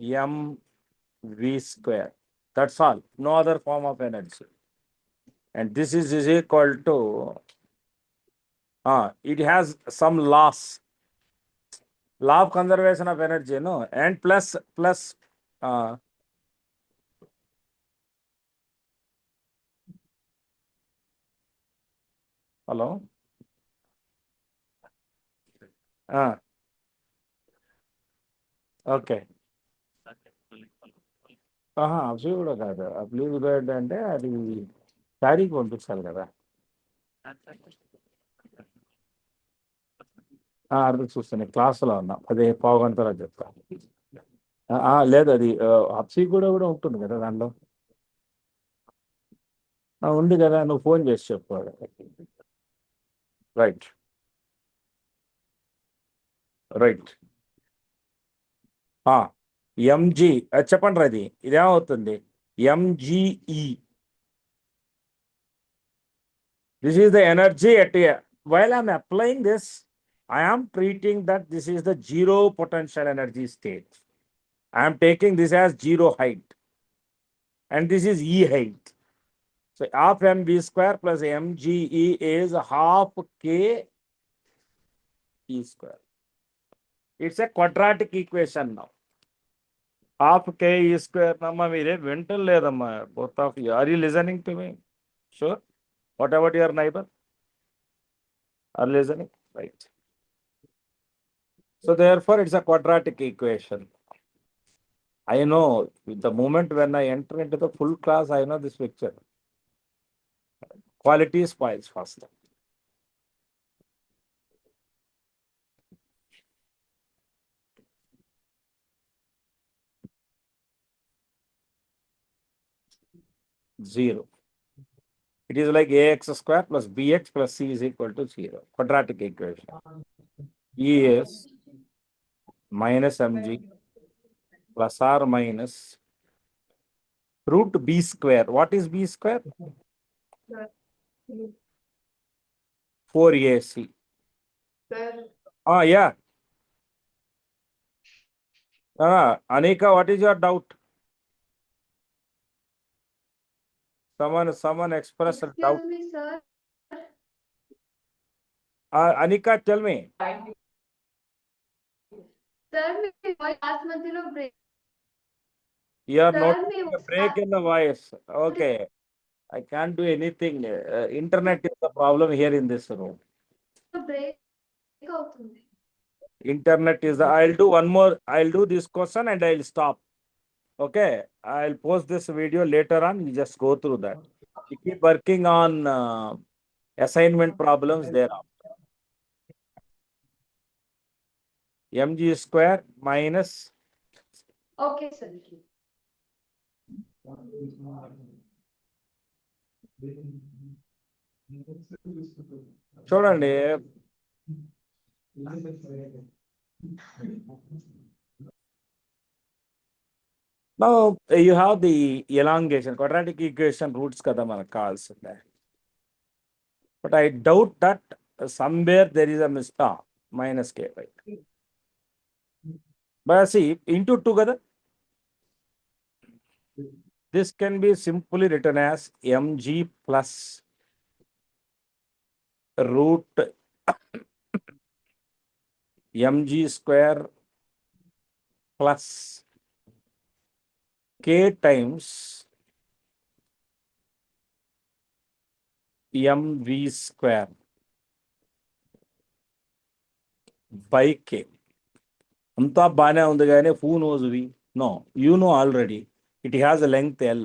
mv square. That's all. No other form of energy. And this is equal to, it has some loss. Law of conservation of energy, no? And plus, hello? Okay అవి కూడా కాదు please bed అంటే అది శారీకి పంపించాలి కదా అర్థం చూస్తాను క్లాసులో ఉన్నా 10:15 చెప్తా లేదు అది అప్సీ కూడా ఉంటుంది కదా దానిలో ఉంది కదా నువ్వు ఫోన్ చేసి చెప్పు రైట్ రైట్ ఎంజీ చెప్పండి అది ఇదేమవుతుంది MGE this is the energy at while I'm applying this I am treating that this is the zero potential energy state. I am taking this as zero height and this is E height. So half mv square plus mge is half k e square. It's a quadratic equation now. Half k e square namma mere mental ledamma both of you. Are you listening to me? Sure. What about your neighbor? Are you listening? Right. So therefore it's a quadratic equation. I know the moment when I enter into the full class, I know this picture. Quality spoils faster. Zero. It is like ax square plus bx plus c is equal to 0. Quadratic equation. E is minus mg plus or minus root b square. What is b square? 4ac. Yeah. Anika, what is your doubt? Someone expressed a doubt. Excuse me, sir. Anika, tell me. Sir, my voice last మధ్యలో break. You are Sir, noticing a break in the voice. Okay. I can't do anything. Internet is the problem here in this room. break అవుతుంది. Internet is the, I'll do one more. I'll do this question and I'll stop. Okay. I'll post this video later on. You just go through that. You keep working on assignment problems thereafter. mg square minus Okay, sir. చూడండి. Now you have the elongation, quadratic equation roots kada మనకు కావాల్సిందే. But I doubt that somewhere there is a mistake, minus k by. But see, into 2 kada. This can be simply written as mg plus root mg square plus k times mv square by k. అంతా బాగానే ఉంది కానీ who knows v? No, you know already. It has a length L.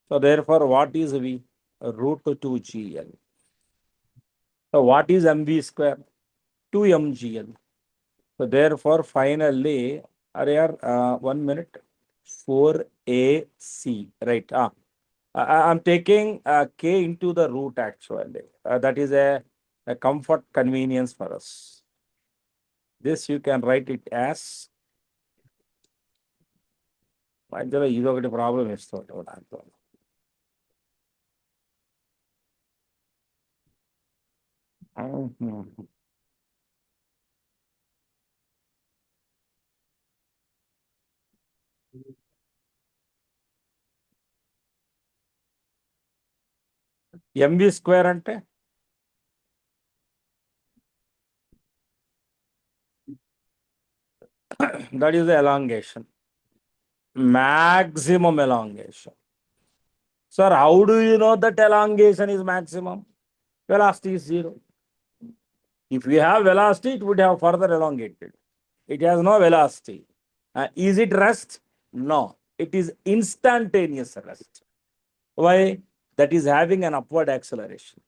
So therefore, what is v? Root 2gl. So what is mv square? 2mgl. So therefore, finally, 1 minute, 4ac, right? I'm taking k into the root actually. That is a comfort convenience for us. This you can write it as మధ్యలో ఇది ఒకటి problem ఇస్తుంటాం దాంతో. MV square అంటే that is the elongation, maximum elongation. Sir, how do you know that elongation is maximum? Velocity is 0. If we have velocity, it would have further elongated. It has no velocity. Is it rest? No, it is instantaneous rest. Why? That is having an upward acceleration.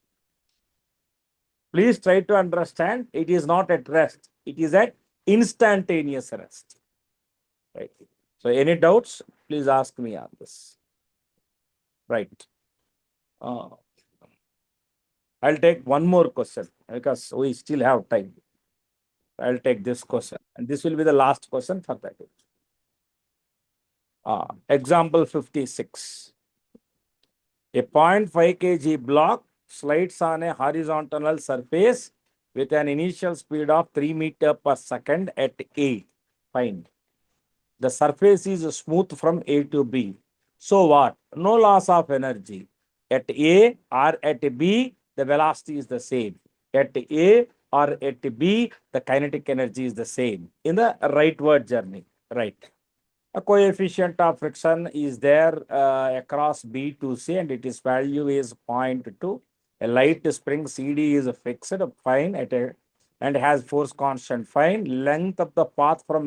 Please try to understand, it is not at rest. It is at instantaneous rest. Right. So any doubts, please ask me on this. Right. I'll take one more question because we still have time. I'll take this question, and this will be the last question for that. Example 56. A 0.5 kg block slides on a horizontal surface with an initial speed of 3 meters per second at A. Fine. The surface is smooth from A to B. So what? No loss of energy. At A or at B, the velocity is the same. At A or at B, the kinetic energy is the same in the rightward journey. Right. A coefficient of friction is there across B to C, and its value is 0.2. A light spring CD is fixed, fine, and has force constant, fine. Length of the path from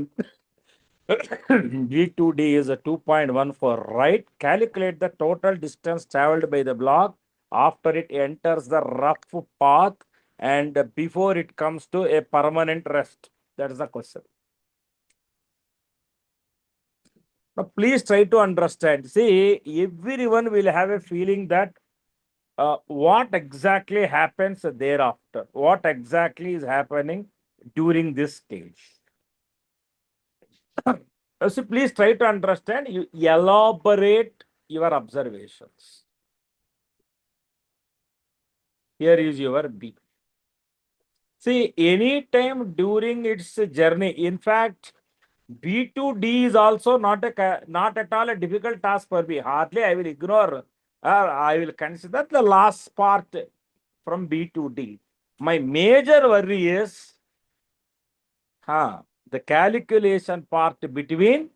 B to D is 2.1 for right. Calculate the total distance traveled by the block after it enters the rough path and before it comes to a permanent rest. That is the question. Now, please try to understand. See, everyone will have a feeling that what exactly happens thereafter? What exactly is happening during this stage? So please try to understand. You elaborate your observations. Here is your B. See, any time during its journey, in fact, B to D is also not at all a difficult task for me. Hardly I will ignore, I will consider the last part from B to D. My major worry is the calculation part between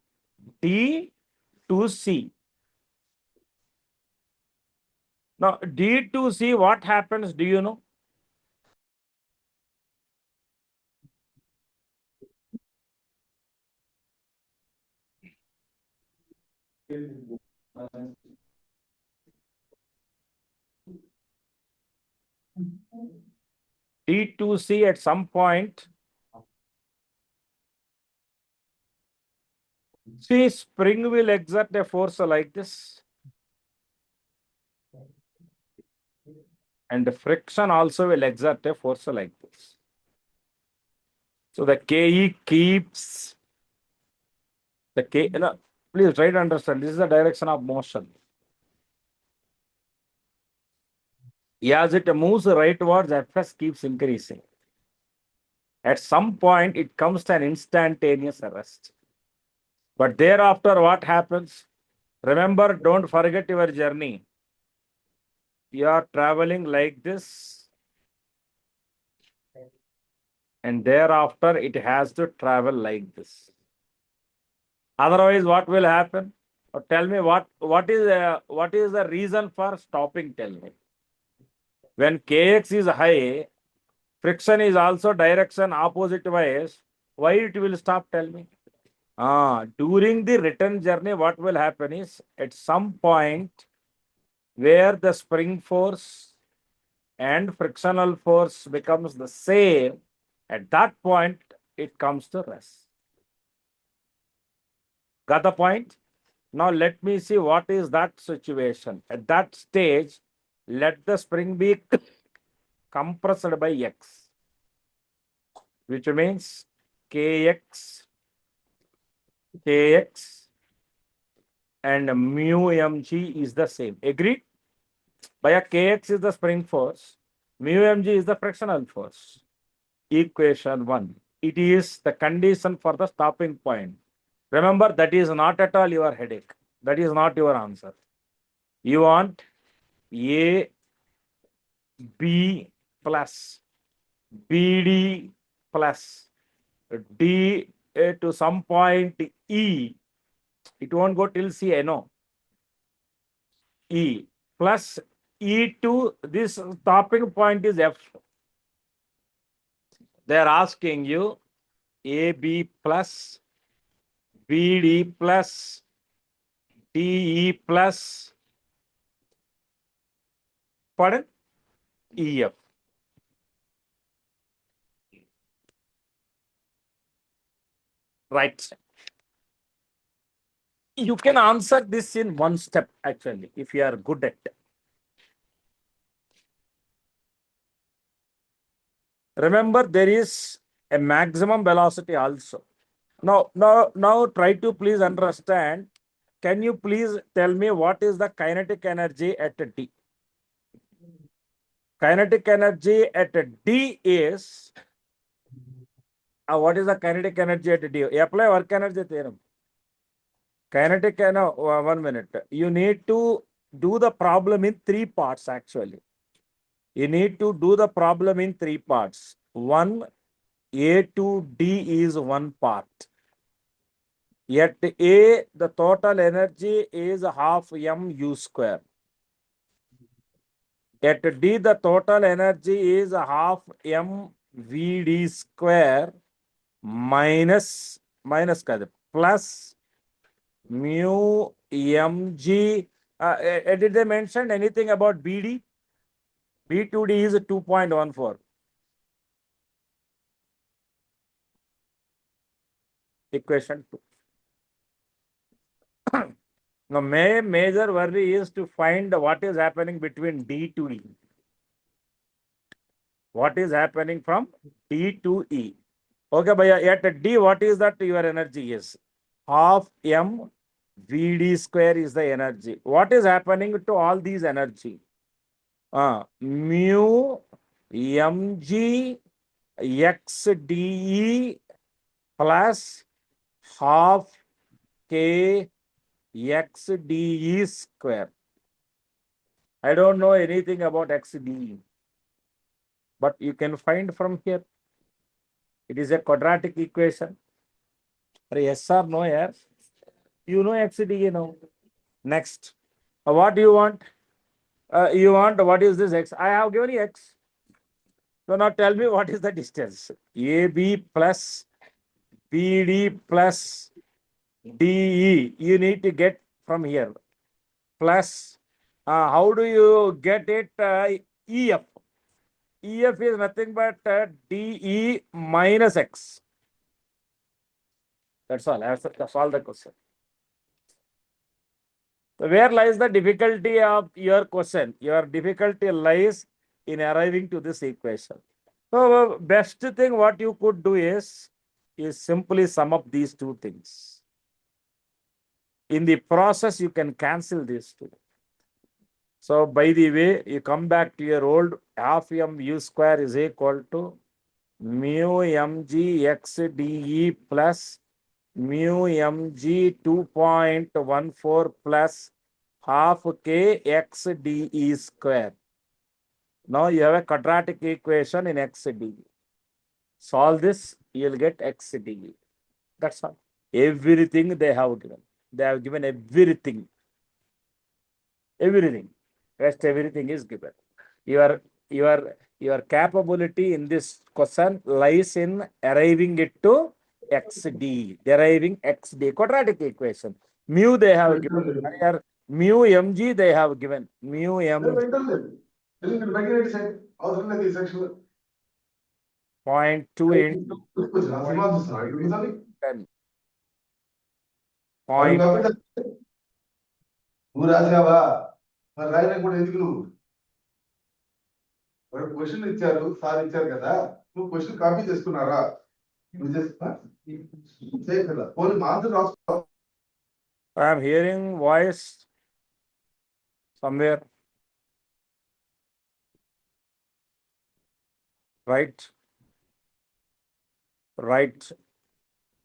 D to C. Now, D to C, what happens, do you know? you see at some point, see, spring will exert a force like this, and the friction also will exert a force like this. So the KE keeps the K. No, please try to understand. This is the direction of motion. As it moves rightwards, Fs keeps increasing. At some point, it comes to an instantaneous arrest. But thereafter, what happens? Remember, don't forget your journey. You are traveling like this, and thereafter, it has to travel like this. Otherwise, what will happen? Or tell me what is the reason for stopping? Tell me. When Kx is high, friction is also direction opposite wise. Why it will stop? Tell me. During the return journey, what will happen is at some point where the spring force and frictional force becomes the same, at that point it comes to rest. Got the point? Now let me see what is that situation. At that stage, let the spring be compressed by x, which means kx and mu mg is the same. Agreed? By a kx is the spring force, mu mg is the frictional force. Equation 1. It is the condition for the stopping point. Remember, that is not at all your headache. That is not your answer. You want A, B plus BD plus D to some point E. It won't go till C, I know. E plus E to this stopping point is F. They are asking you AB plus BD plus DE plus, pardon, EF. Right. You can answer this in one step, actually, if you are good at it. Remember, there is a maximum velocity also. Now try to please understand. Can you please tell me what is the kinetic energy at D? Kinetic energy at D is, what is the kinetic energy at D? Apply work energy theorem. Kinetic, 1 minute. You need to do the problem in 3 parts, actually. You need to do the problem in 3 parts. 1, A to D is 1 part. At A, the total energy is half mu square. At D, the total energy is half mvd square minus plus mu mg. Did they mention anything about BD? B2D is 2.14. Equation 2. Now, major worry is to find what is happening between D to E. What is happening from D to E? Okay, bhaiya, at D, what is that your energy is? Half m Vd square is the energy. What is happening to all these energy? Mu mg xde plus half k xde square. I don't know anything about xde, but you can find from here. It is a quadratic equation. Yes or no, yes? You know xde now. Next, what do you want? You want, what is this x? I have given you x. So now tell me what is the distance? AB plus BD plus DE. You need to get from here. Plus, how do you get it? EF. EF is nothing but DE minus X. That's all. That's all the question. So where lies the difficulty of your question? Your difficulty lies in arriving to this equation. So best thing what you could do is simply sum up these two things. In the process, you can cancel these two. So by the way, you come back to your old half m u square is equal to mu mg x dE plus mu mg 2.14 plus half k x dE square. Now you have a quadratic equation in x dE. Solve this, you'll get x dE. That's all. Everything they have given. They have given everything. Everything. Rest everything is given. Your capability in this question lies in arriving it to xd, deriving xd, quadratic equation. Mu they have given. Here, mu mg they have given. Mu mg 0.2 into 10. Point. నువ్వు రాసావా మరి రాయడానికి కూడా ఎందుకు నువ్వు ఒక question ఇచ్చారు sir ఇచ్చారు కదా నువ్వు క్వశ్చన్ కాపీ చేసుకున్నారా నువ్వు చేయ కదా పోనీ ఆన్సర్ రాసుకో I am hearing voice somewhere. Right.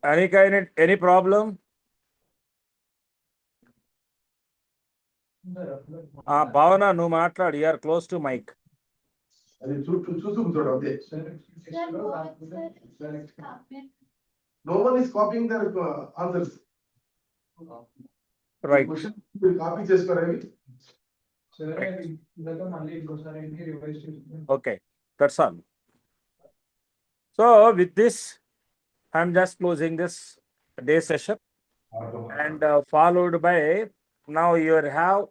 Any problem? Bhavana, నువ్వు మాట్లాడు. You are close to mic. అది చూడు అంతే no one is copying their answers. Right. Question copy చేసుకోరేవి. Okay, that's all. So with this, I'm just closing this day session and followed by now you have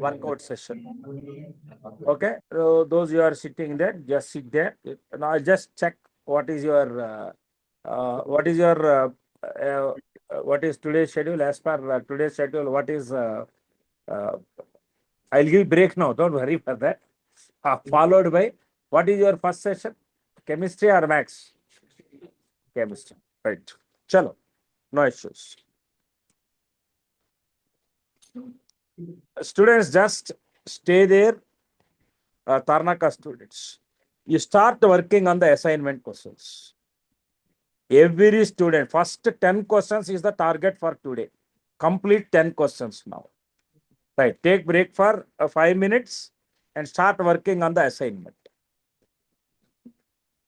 workout session. Okay, so those you are sitting there, just sit there. Now just check what is your what is today's schedule. As per today's schedule, what is I'll give break now, don't worry for that. Followed by what is your first session? Chemistry or maths? Chemistry, right. Chalo, no issues. Students, just stay there. Tarnaka students, you start working on the assignment questions. Every student, first 10 questions is the target for today. Complete 10 questions now. Right, take break for 5 minutes and start working on the assignment.